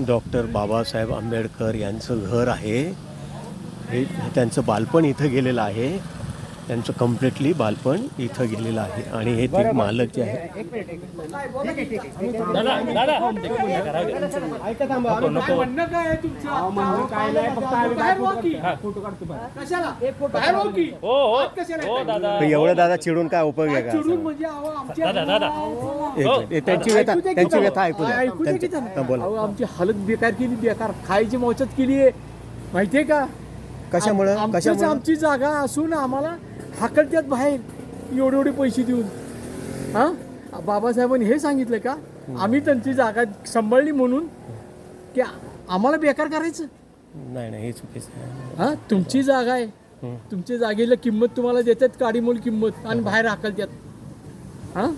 Doctor Babasaheb Ambedkar यांचं घर आहे. हे त्यांचं बालपण इथं गेलेलं आहे. त्यांचं कम्प्लिटली बालपण इथं गेलेलं आहे. आणि हे ते मालक जे आहे एवढं दादा चिडून काय उपयोग आहे का? त्यांची व्यथा ऐकू द्या. बोला. आमची हालत बेकार केली, बेकार खायची मोचत केली आहे माहितीये का? कशामुळे? आमची जागा असून आम्हाला हाकलत्यात बाहेर एवढे पैसे देऊन. हा, बाबासाहेबांनी हे सांगितलं का आम्ही त्यांची जागा सांभाळली म्हणून की आम्हाला बेकार करायचं? नाही हे चुकीचं आहे. हा, तुमची जागा आहे, तुमच्या जागेला किंमत तुम्हाला देतात, काडीमोल किंमत, आणि बाहेर हाकलत्यात. हा,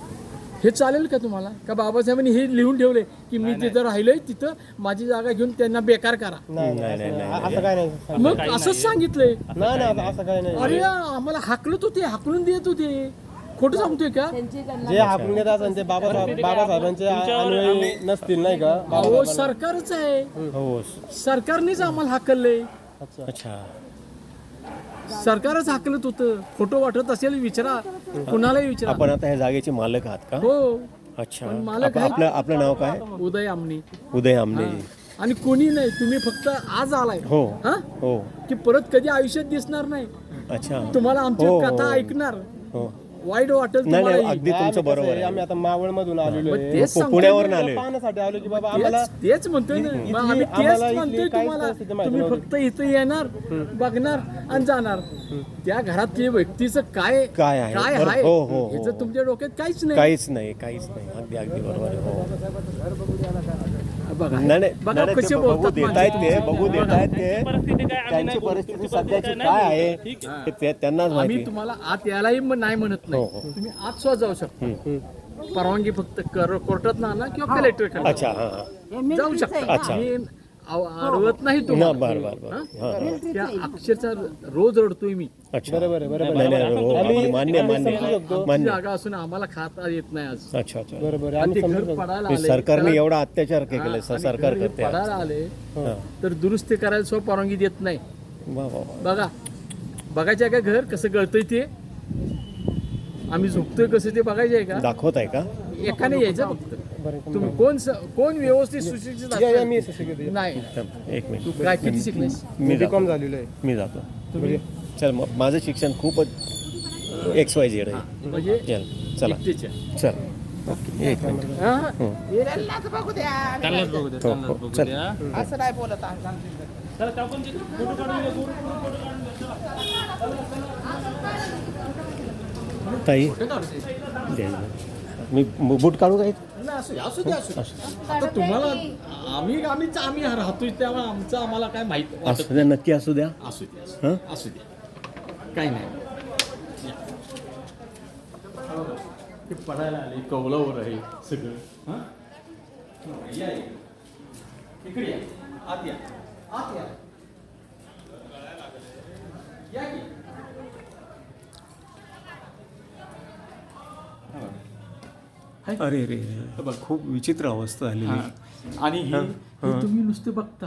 हे चालेल का तुम्हाला? का बाबासाहेबांनी हे लिहून ठेवले की मी तिथं राहिलोय, तिथं माझी जागा घेऊन त्यांना बेकार करा? असं काय नाही. मग असंच सांगितलंय. नाही असं काय नाही. अरे आम्हाला हाकलत होते, हाकलून देत होते. खोटं सांगतोय का? जे हाकून घेत असेल ते बाबासाहेबांचे अनुयायी नसतील नाही का? अहो, सरकारच आहे, हो. सरकारनेच आम्हाला हाकललंय. अच्छा. सरकारच हाकलत होतं. खोटं वाटत असेल विचारा, कुणालाही विचारा. आपण आता ह्या जागेचे मालक आहात का? हो. अच्छा. पण मालक आहे. आपलं नाव काय? उदय आमने. उदय आमने. आणि कोणी नाही, तुम्ही फक्त आज आलाय. हो हा, हो. की परत कधी आयुष्यात दिसणार नाही. अच्छा. तुम्हाला आमची हो, कथा हो. ऐकणार, हो. वाईट वाटेल नाही तुम्हाला. अगदी तुमचं बरोबर आहे. आम्ही आता मावळ मधून आलेलो मग आहे, तेच सांगतोय पुण्यावरून मी. आलोय. पाहण्यासाठी आलो की बाबा आम्हाला तेच म्हणतोय ना. मग आम्ही आम्हाला तेच म्हणतोय इथली काहीच तुम्हाला. परिस्थिती माहिती तुम्ही नव्हती. फक्त इथं येणार, बघणार आणि जाणार. त्या घरातल्या व्यक्तीचं काय आहे? काय बरं, आहे हो, हो, हो. ह्याचं तुमच्या डोक्यात काहीच नाही. काहीच नाही. अगदी बरोबर आहे. हो. बघा नाही बघा ते कसे बघू बोलतात देतायत ते, माणसं. बघू देतायत ते. त्यांची परिस्थिती सध्याची काय आहे ते त्यांनाच आम्ही माहिती. तुम्हाला आत यायलाही नाही म्हणत नाही. हो. तुम्ही आत सुद्धा जाऊ शकता. परवानगी फक्त कोर्टात ना आणा किंवा कलेक्टर अच्छा. हा. जाऊ शकता. अच्छा. आम्ही अडवत नाही ना, तुम्हाला. बरं. हा? त्या अक्षरशः रोज रडतोय मी. अच्छा. बरोबर नाही, हो, अगदी मान्य. आमची जागा असून आम्हाला खाता येत नाही आज. अच्छा. बरोबर आणि ते घर पडायला आले. सरकारने एवढा अत्याचार केलेला आणि सरकार घर हे करते. पडायला आले हा. तर दुरुस्ती करायला सुद्धा परवानगी देत नाही. वा, वा, वा. बघा, बघायचं आहे का घर कसं गळतंय ते? आम्ही झोपतोय कसं ते बघायचं आहे का? दाखवत आहे का? एकाने यायचं फक्त. तुम्ही कोण व्यवस्थित सुशिक्षित असेल? मी शिकत नाही. एक मिनिट. तू काय किती शिकलेस? मी बीकॉम जातो. झालेलो आहे. मी जातो. तुम्ही चल माझं शिक्षण खूपच XYZ आहे. म्हणजे चला एकटेच आहे. चल. एक मिनिट. हा? त्यांनाच बघू द्या. त्यांनाच बघू द्या. हो, चल. असं नाही बोलत आहे. ताई मी बूट काढू काय? नाही, असू द्या. आता तुम्हाला आम्ही राहतोय त्यामुळे आमचं आम्हाला काय माहित वाटत असू द्या, नक्की असू द्या. असू द्या. हं? असू द्या, काही नाही. ते पडायला आले, कौलावर आहे सगळं. हं? या. इकडे या. आत या. या की. अरे रे, खूप विचित्र अवस्था झालेली. आणि हे तुम्ही नुसते बघता,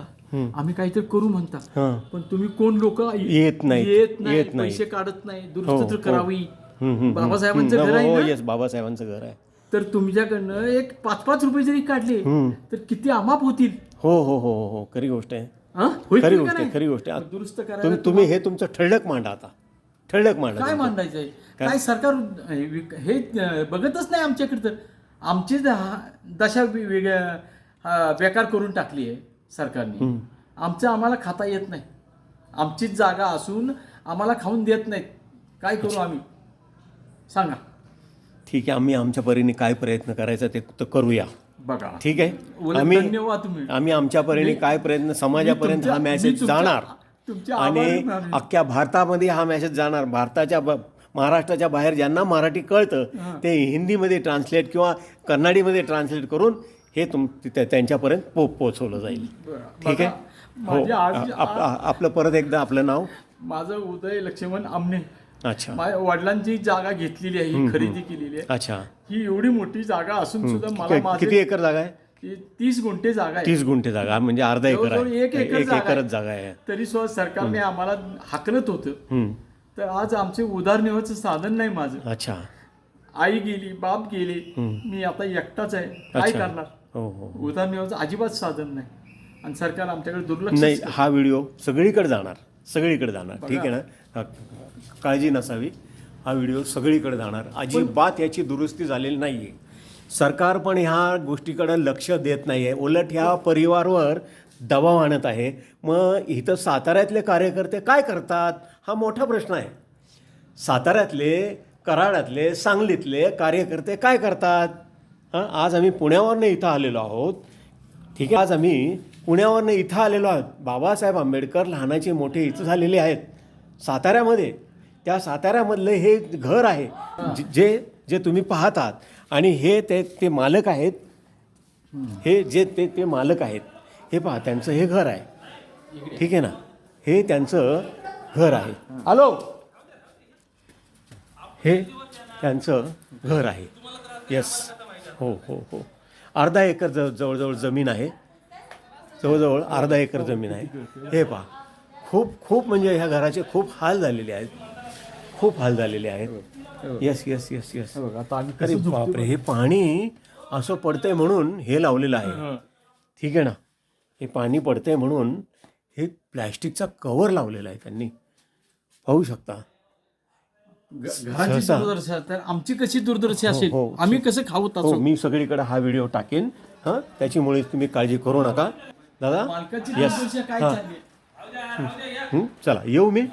आम्ही काहीतरी करू म्हणता, हं. पण तुम्ही कोण लोक येत नाहीत. पैसे काढत नाही, हो, दुरुस्त तर हो. करावी. बाबासाहेबांचं घर आहे ना? येस, बाबासाहेबांचं घर आहे. तर तुमच्याकडनं एक 5-5 रुपये जरी काढले तर किती अमाप होतील. हो खरी गोष्ट आहे. हं? होईल खरी का गोष्ट आहे, नाही? खरी गोष्ट आहे. दुरुस्त करायला तुम्ही हे तुमचं ठळक मांडा आता. ठळक मांडा. काय मांडायचंय? काय सरकार हे बघतच नाही आमच्याकडे. तर आमची दशा वेगळ्या बेकार करून टाकली आहे सरकारने. आम्हाला खाता येत नाही. आमचीच जागा असून आम्हाला खाऊन देत नाहीत. काय करू आम्ही? सांगा. ठीक आहे, आम्ही आमच्या परीने काय प्रयत्न करायचा ते तर करूया. बघा, ठीक आहे. धन्यवाद. तुम्ही आम्ही आमच्या परीने काय प्रयत्न, समाजापर्यंत हा मेसेज जाणार आणि अख्ख्या भारतामध्ये हा मेसेज जाणार. महाराष्ट्राच्या बाहेर ज्यांना मराठी कळतं ते हिंदीमध्ये ट्रान्सलेट किंवा कन्नडीमध्ये ट्रान्सलेट करून हे त्यांच्यापर्यंत पोहोचवलं जाईल. ठीक आहे. हो. आपलं परत एकदा आपलं नाव? माझं उदय लक्ष्मण आमने. अच्छा. माझ्या वडिलांची जागा घेतलेली आहे, ही खरेदी केलेली आहे. अच्छा. ही एवढी मोठी जागा असून सुद्धा मला किती एकर जागा आहे? की 30 गुंठे जागा आहे 30 गुंठे जागा म्हणजे अर्धा एकर जवळजवळ आहे. एक एकर जागा आहे. एकरच जागा आहे. तरी सुद्धा सरकारने आम्हाला हाकलत होतं. हम्म. तर आज आमचे उदरनिर्वाहाचं साधन नाही माझं. अच्छा. आई गेली, बाप गेले, मी आता एकटाच आहे, काय अच्छा. करणार? हो हो. उदरनिर्वाहाचं अजिबात साधन नाही आणि सरकार आमच्याकडे दुर्लक्ष नाही, हा व्हिडिओ सगळीकडे जाणार ठीक आहे ना. काळजी नसावी, हा व्हिडिओ सगळीकडे जाणार. अजिबात याची दुरुस्ती झालेली नाही आहे. सरकार पण ह्या गोष्टीकडे लक्ष देत नाही आहे, उलट ह्या परिवारावर दबाव आणत आहे. मग इथं साताऱ्यातले कार्यकर्ते काय करतात हा मोठा प्रश्न आहे. साताऱ्यातले, कराडातले, सांगलीतले कार्यकर्ते काय करतात? हां, आज आम्ही पुण्यावरनं इथं आलेलो आहोत. ठीक आहे, आज आम्ही पुण्यावरनं इथं आलेलो आहोत. बाबासाहेब आंबेडकर लहानाचे मोठे इथं झालेले आहेत साताऱ्यामध्ये. त्या साताऱ्यामधलं हे घर आहे जे तुम्ही पाहतात आणि हे ते मालक आहेत. हे जे ते मालक आहेत, हे पहा, त्यांचं हे घर आहे. ठीक आहे ना, हे त्यांचं घर आहे. हॅलो, हे त्यांचं घर आहे. येस, हो हो हो. अर्धा एकर जवळजवळ जमीन आहे. जवळजवळ अर्धा एकर जमीन आहे. हे पहा, खूप म्हणजे ह्या घराचे खूप हाल झालेले आहेत. खूप हाल झालेले आहेत. Yes yes yes yes. अरे बापरे, हे पाणी असं पडतंय म्हणून हे लावलेलं आहे. ठीक आहे ना, हे पाणी पडतंय म्हणून हे प्लॅस्टिकचा कव्हर लावलेला आहे त्यांनी. पाहू शकता. घराची दुर्दशा. तर आमची कशी दुर्दशा असेल, हो. आम्ही कसं खाऊ हो, मी सगळीकडे हा व्हिडिओ टाकेन. हां, त्याच्यामुळे तुम्ही काळजी करू नका दादा. मालकाची येस, दुर्दशा काय हां. चालली? चला येऊ मी.